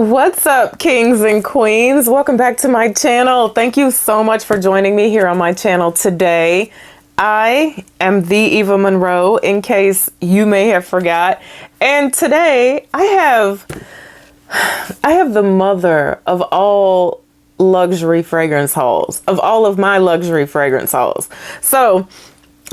What's up, kings and queens? Welcome back to my channel. Thank you so much for joining me here on my channel today. I am the Eva Monroe, in case you may have forgot. And today I have the mother of all luxury fragrance hauls, of all of my luxury fragrance hauls. So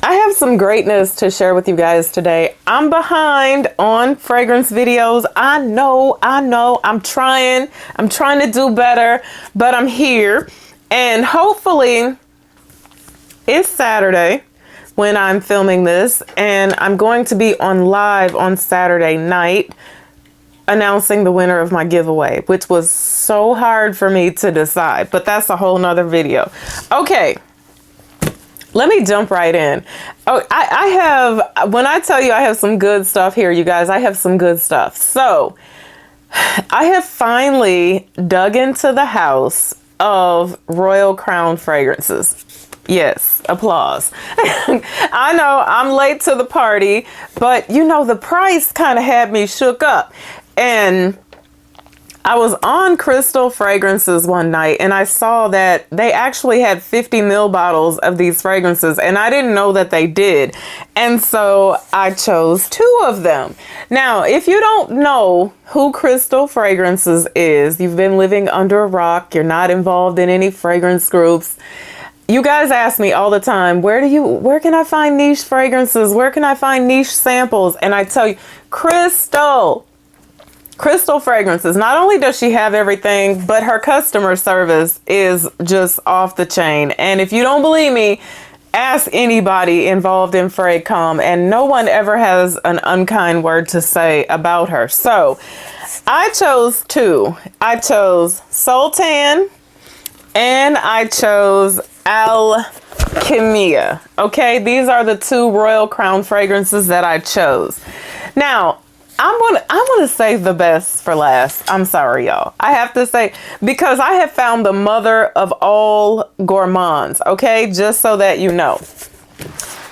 I have some greatness to share with you guys today. I'm behind on fragrance videos. I know, I'm trying to do better, but I'm here. And hopefully it's Saturday when I'm filming this, and I'm going to be on live on Saturday night announcing the winner of my giveaway, which was so hard for me to decide, but that's a whole nother video. Okay. Let me jump right in. Oh, I have, when I tell you I have some good stuff here, you guys, I have some good stuff. So I have finally dug into the house of Royal Crown fragrances. Yes, applause. I know I'm late to the party, but you know, the price kind of had me shook up. And I was on Crystal Fragrances one night and I saw that they actually had 50 ml bottles of these fragrances, and I didn't know that they did. And so I chose 2 of them. Now, if you don't know who Crystal Fragrances is, you've been living under a rock, you're not involved in any fragrance groups. You guys ask me all the time, where can I find niche fragrances? Where can I find niche samples? And I tell you, Crystal Fragrances, not only does she have everything, but her customer service is just off the chain. And if you don't believe me, ask anybody involved in Fragcom, and no one ever has an unkind word to say about her. So I chose 2. I chose Sultan and I chose Kimaya. Okay, these are the 2 Royal Crown fragrances that I chose. Now, I'm gonna save the best for last. I'm sorry, y'all. I have to say, because I have found the mother of all gourmands, okay? Just so that you know.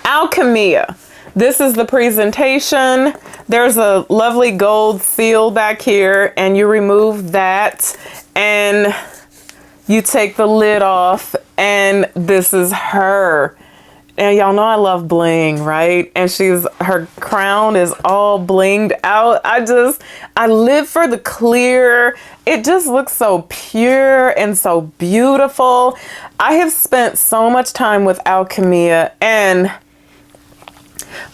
Kimaya. This is the presentation. There's a lovely gold seal back here, and you remove that, and you take the lid off, and this is her. And y'all know I love bling, right? And her crown is all blinged out. I live for the clear. It just looks so pure and so beautiful. I have spent so much time with Kimaya, and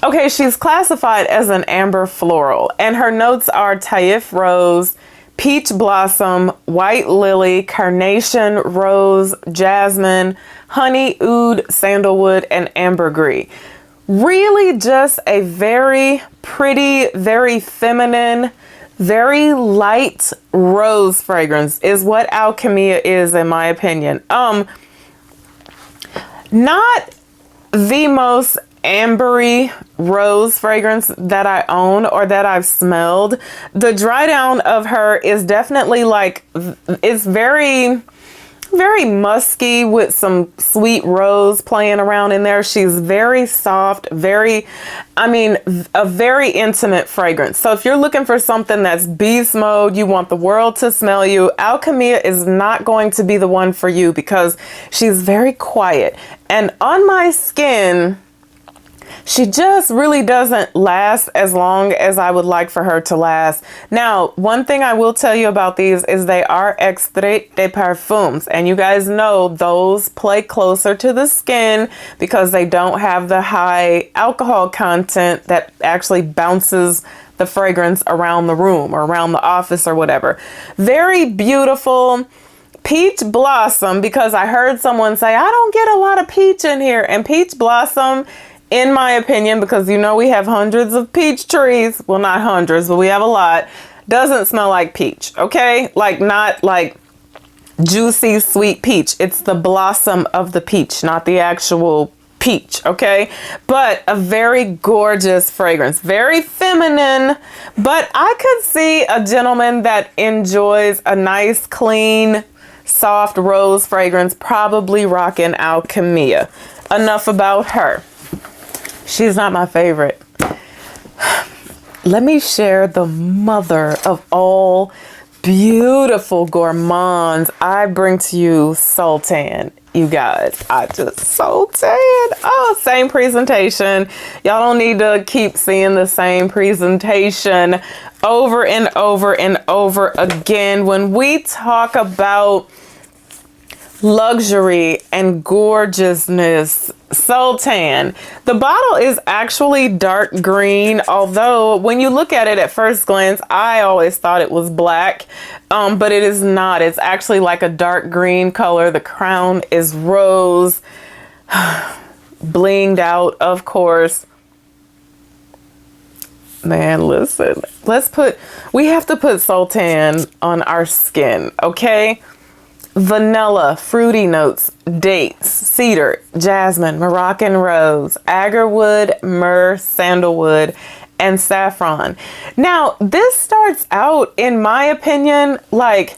okay, she's classified as an amber floral, and her notes are Taif rose, peach blossom, white lily, carnation, rose, jasmine, honey, oud, sandalwood, and ambergris. Really just a very pretty, very feminine, very light rose fragrance is what Kimaya is, in my opinion. Not the most ambery rose fragrance that I own or that I've smelled. The dry down of her is definitely like, it's very musky with some sweet rose playing around in there. She's very soft, a very intimate fragrance. So if you're looking for something that's beast mode, you want the world to smell you, Kimaya is not going to be the one for you, because she's very quiet. And on my skin, she just really doesn't last as long as I would like for her to last. Now, one thing I will tell you about these is they are extrait de parfums, and you guys know those play closer to the skin because they don't have the high alcohol content that actually bounces the fragrance around the room or around the office or whatever. Very beautiful. Peach blossom, because I heard someone say, I don't get a lot of peach in here. And peach blossom, in my opinion, because you know we have hundreds of peach trees, well, not hundreds, but we have a lot, doesn't smell like peach, okay? Like, not like juicy, sweet peach. It's the blossom of the peach, not the actual peach, okay? But a very gorgeous fragrance, very feminine, but I could see a gentleman that enjoys a nice, clean, soft rose fragrance probably rocking Kimaya. Enough about her. She's not my favorite. Let me share the mother of all beautiful gourmands, I bring to you Sultan. You guys, I just Sultan. Oh, same presentation. Y'all don't need to keep seeing the same presentation over and over and over again. When we talk about luxury and gorgeousness, Sultan. The bottle is actually dark green, although when you look at it at first glance, I always thought it was black, but it is not. It's actually like a dark green color. The crown is rose, blinged out, of course. Man, listen, we have to put Sultan on our skin, okay? Vanilla, fruity notes, dates, cedar, jasmine, Moroccan rose, agarwood, myrrh, sandalwood, and saffron. Now, this starts out, in my opinion, like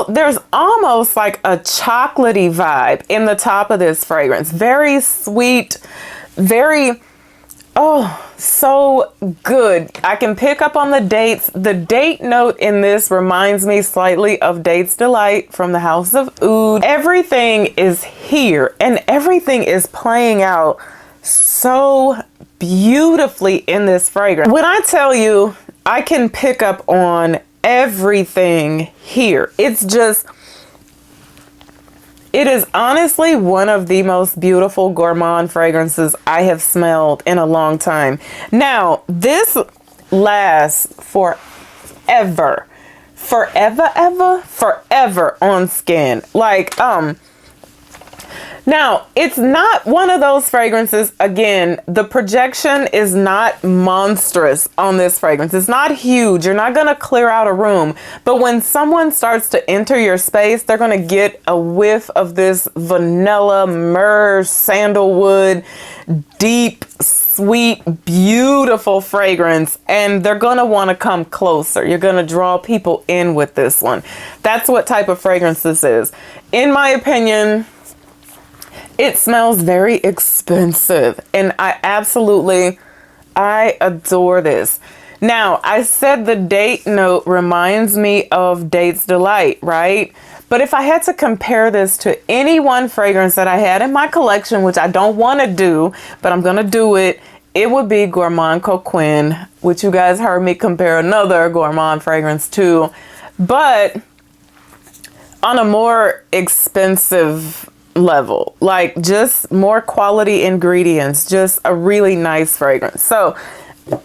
there's almost like a chocolatey vibe in the top of this fragrance. Very sweet, very, oh, so good. I can pick up on the dates. The date note in this reminds me slightly of Dates Delight from the House of Oud. Everything is here and everything is playing out so beautifully in this fragrance. When I tell you I can pick up on everything here, it is honestly one of the most beautiful gourmand fragrances I have smelled in a long time. Now, this lasts forever on skin. Like, now, it's not one of those fragrances, again, the projection is not monstrous on this fragrance. It's not huge. You're not going to clear out a room. But when someone starts to enter your space, they're going to get a whiff of this vanilla, myrrh, sandalwood, deep, sweet, beautiful fragrance. And they're going to want to come closer. You're going to draw people in with this one. That's what type of fragrance this is. In my opinion, it smells very expensive, and I adore this. Now, I said the date note reminds me of Dates Delight, right? But if I had to compare this to any one fragrance that I had in my collection, which I don't want to do, but I'm going to do it, it would be Gourmand Coquin, which you guys heard me compare another gourmand fragrance to, but on a more expensive level, like just more quality ingredients, just a really nice fragrance. So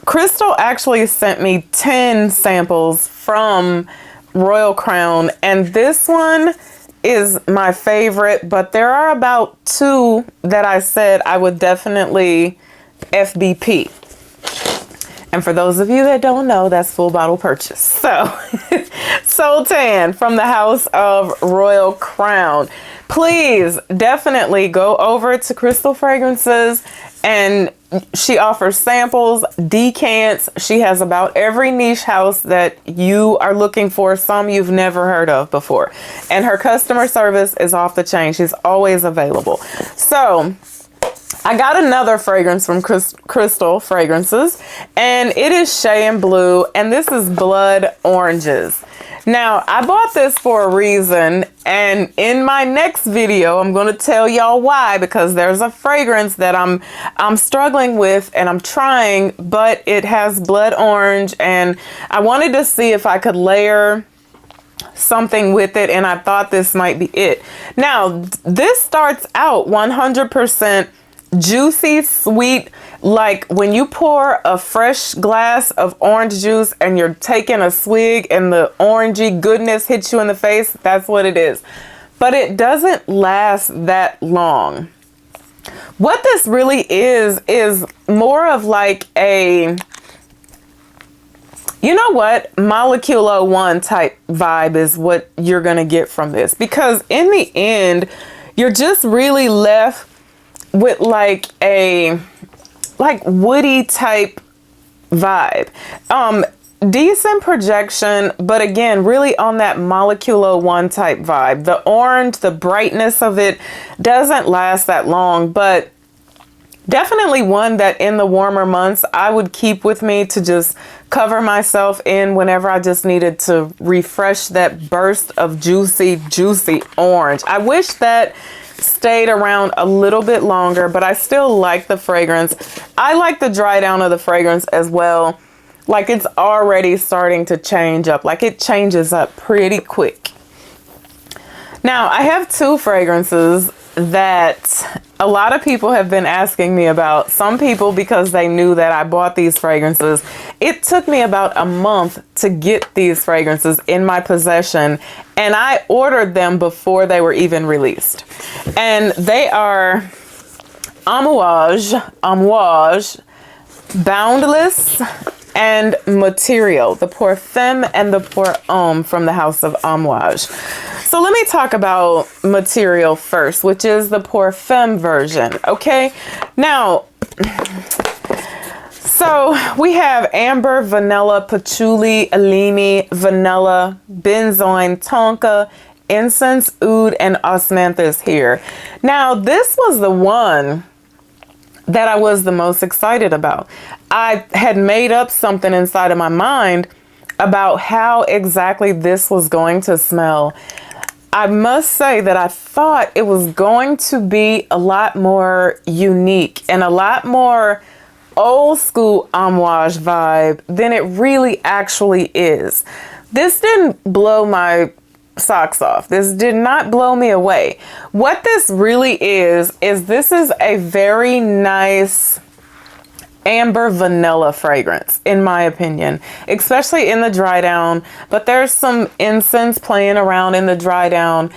Crystal actually sent me 10 samples from Royal Crown, and this one is my favorite, but there are about 2 that I said I would definitely FBP. And for those of you that don't know, that's full bottle purchase. So Sultan from the House of Royal Crown. Please definitely go over to Crystal Fragrances, and she offers samples, decants. She has about every niche house that you are looking for, some you've never heard of before. And her customer service is off the chain. She's always available. So I got another fragrance from Crystal Fragrances, and it is Shay and Blue, and this is Blood Oranges. Now, I bought this for a reason, and in my next video, I'm going to tell y'all why, because there's a fragrance that I'm struggling with and I'm trying, but it has blood orange, and I wanted to see if I could layer something with it, and I thought this might be it. Now, this starts out 100% juicy, sweet, like when you pour a fresh glass of orange juice and you're taking a swig and the orangey goodness hits you in the face. That's what it is. But it doesn't last that long. What this really is more of like a, you know what, Moleculo 1 type vibe is what you're going to get from this. Because in the end, you're just really left with like a woody type vibe. Decent projection, but again, really on that Moleculo 1 type vibe. The orange, the brightness of it doesn't last that long, but definitely one that in the warmer months I would keep with me to just cover myself in whenever I just needed to refresh that burst of juicy, juicy orange. I wish that stayed around a little bit longer, but I still like the fragrance. I like the dry down of the fragrance as well. Like, it's already starting to change up. Like, it changes up pretty quick. Now, I have two fragrances that a lot of people have been asking me about. Some people because they knew that I bought these fragrances. It took me about a month to get these fragrances in my possession, and I ordered them before they were even released. And they are Amouage Boundless and Material, the Parfum and the Pour Homme from the house of Amouage. So let me talk about Material first, which is the Parfum version, okay? Now, so we have amber, vanilla, patchouli, elemi, vanilla, benzoin, tonka, incense, oud, and osmanthus here. Now, this was the one that I was the most excited about. I had made up something inside of my mind about how exactly this was going to smell. I must say that I thought it was going to be a lot more unique and a lot more old school Amouage vibe than it really actually is. This didn't blow my socks off. This did not blow me away. What this really is this is a very nice amber vanilla fragrance, in my opinion, especially in the dry down, but there's some incense playing around in the dry down.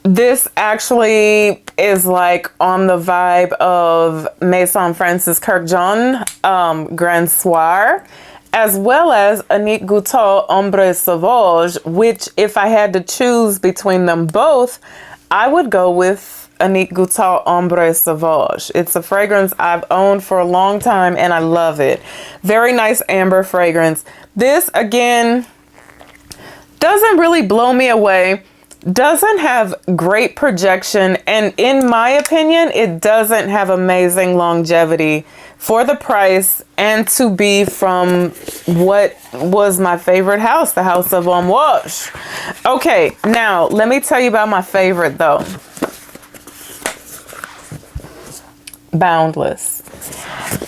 This actually is like on the vibe of Maison Francis Kurkdjian Grand Soir, as well as Annick Goutal Ombre Sauvage, which if I had to choose between them both, I would go with Annick Goutal Ombre Sauvage. It's a fragrance I've owned for a long time and I love it. Very nice amber fragrance. This, again, doesn't really blow me away. Doesn't have great projection, and in my opinion, it doesn't have amazing longevity for the price and to be from what was my favorite house, the house of Amouage. Okay, now let me tell you about my favorite though. Boundless.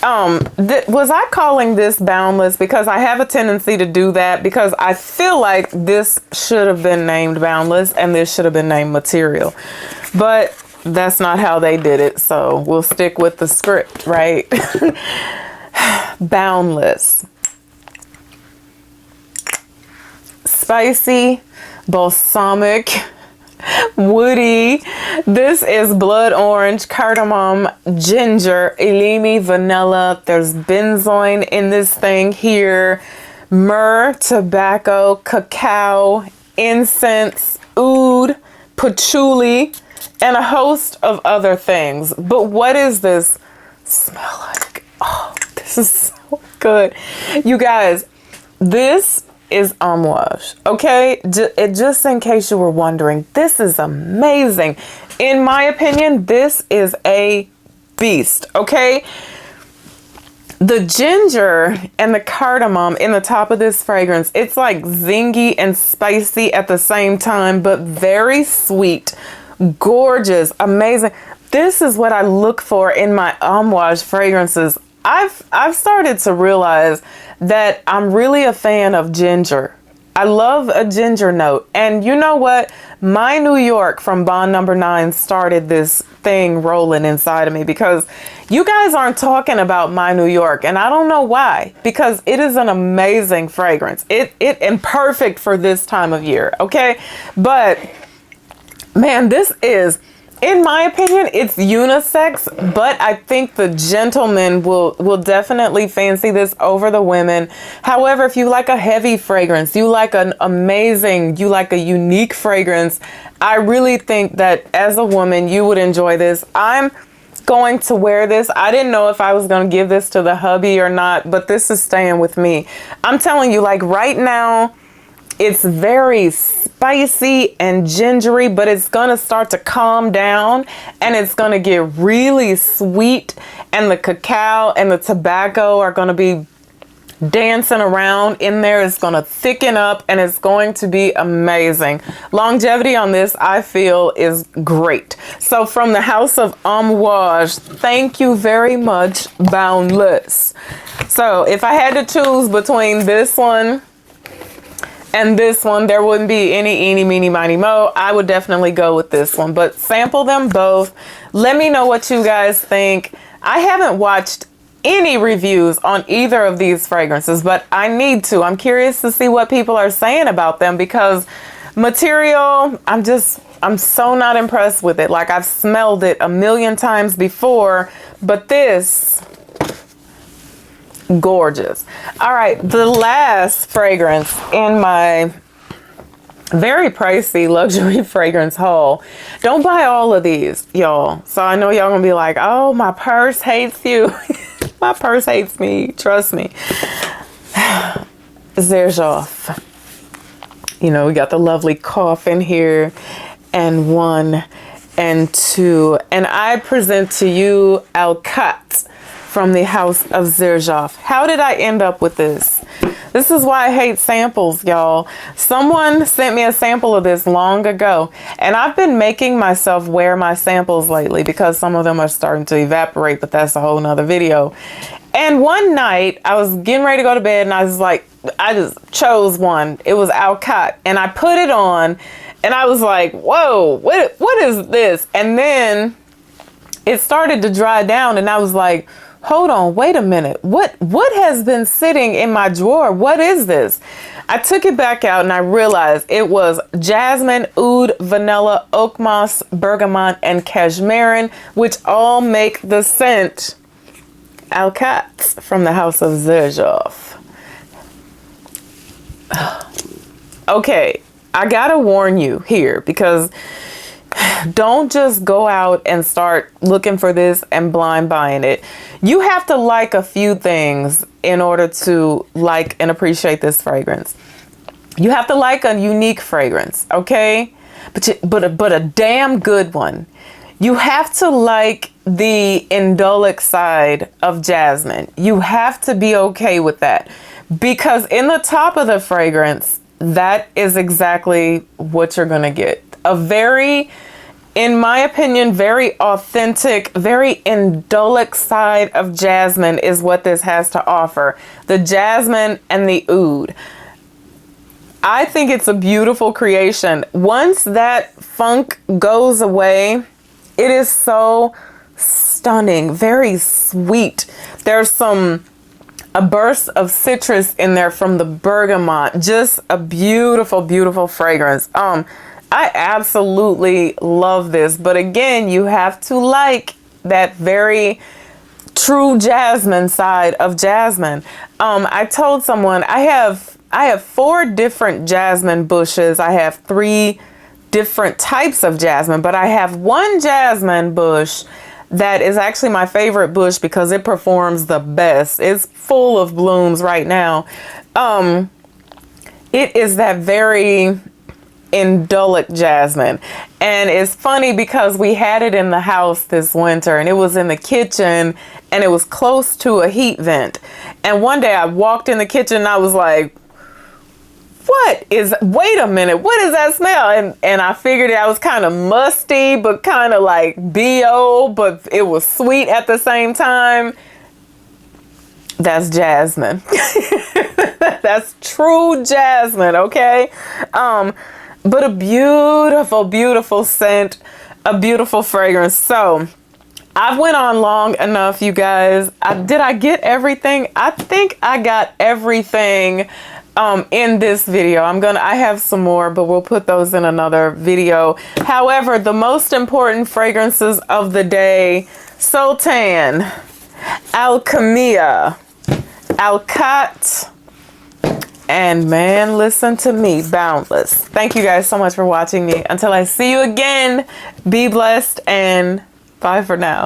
Was I calling this Boundless because I have a tendency to do that, because I feel like this should have been named Boundless and this should have been named Material, but that's not how they did it, so we'll stick with the script, right? Boundless. Spicy, balsamic, woody. This is blood orange, cardamom, ginger, elemi, vanilla. There's benzoin in this thing here. Myrrh, tobacco, cacao, incense, oud, patchouli, and a host of other things. But what is this smell like? Oh, this is so good. You guys, this is Amouage, okay? Just in case you were wondering, this is amazing. In my opinion, this is a beast, okay? The ginger and the cardamom in the top of this fragrance, it's like zingy and spicy at the same time, but very sweet, gorgeous, amazing. This is what I look for in my Amouage fragrances. I've started to realize that I'm really a fan of ginger. I love a ginger note. And you know what? My New York from Bond Number 9 started this thing rolling inside of me, because you guys aren't talking about My New York, and I don't know why, because it is an amazing fragrance. It and perfect for this time of year, okay? But man, this is, in my opinion, it's unisex, but I think the gentlemen will definitely fancy this over the women. However, if you like a heavy fragrance, you like an amazing, you like a unique fragrance, I really think that as a woman, you would enjoy this. I'm going to wear this. I didn't know if I was going to give this to the hubby or not, but this is staying with me. I'm telling you, like right now, it's very spicy and gingery, but it's going to start to calm down and it's going to get really sweet, and the cacao and the tobacco are going to be dancing around in there. It's going to thicken up and it's going to be amazing. Longevity on this, I feel, is great. So from the house of Amouage, thank you very much, Boundless. So if I had to choose between this one and this one, there wouldn't be any eeny, meeny, miny, mo. I would definitely go with this one, but sample them both. Let me know what you guys think. I haven't watched any reviews on either of these fragrances, but I need to. I'm curious to see what people are saying about them, because Material, I'm so not impressed with it. Like, I've smelled it a million times before, but this, gorgeous. All right, the last fragrance in my very pricey luxury fragrance haul. Don't buy all of these, y'all. So I know y'all gonna be like, oh, my purse hates you. My purse hates me, trust me. Xerjoff. You know, we got the lovely coffin here, and 1 and 2. And I present to you Al Khat from the house of Xerjoff. How did I end up with this? This is why I hate samples, y'all. Someone sent me a sample of this long ago, and I've been making myself wear my samples lately because some of them are starting to evaporate, but that's a whole nother video. And one night I was getting ready to go to bed, and I was like, I just chose one. It was Al Khat, and I put it on, and I was like, whoa, what is this? And then it started to dry down, and I was like, hold on, wait a minute. What has been sitting in my drawer? What is this? I took it back out and I realized it was jasmine, oud, vanilla, oak moss, bergamot, and cashmere, which all make the scent Al Khat from the house of Xerjoff. Okay, I gotta warn you here, because don't just go out and start looking for this and blind buying it. You have to like a few things in order to like and appreciate this fragrance. You have to like a unique fragrance, okay? But a damn good one. You have to like the indolic side of jasmine. You have to be okay with that, because in the top of the fragrance, that is exactly what you're gonna get. A very, in my opinion, very authentic, very indolic side of jasmine is what this has to offer. The jasmine and the oud. I think it's a beautiful creation. Once that funk goes away, it is so stunning, very sweet. There's a burst of citrus in there from the bergamot. Just a beautiful, beautiful fragrance. I absolutely love this, but again, you have to like that very true jasmine side of jasmine. I told someone I have 4 different jasmine bushes. I have 3 different types of jasmine, but I have one jasmine bush that is actually my favorite bush because it performs the best. It's full of blooms right now. It is that very indolic jasmine, and it's funny because we had it in the house this winter, and it was in the kitchen, and it was close to a heat vent. And one day I walked in the kitchen and I was like, wait a minute, what is that smell? And I figured I was kind of musty, but kind of like BO, but it was sweet at the same time. That's jasmine. That's true jasmine, okay? But a beautiful, beautiful scent, a beautiful fragrance. So I went on long enough, you guys. Did I get everything? I think I got everything in this video. I have some more, but we'll put those in another video. However, the most important fragrances of the day: Sultan, Kimaya, Al Khat, and man, listen to me, Boundless. Thank you guys so much for watching me. Until I see you again, be blessed and bye for now.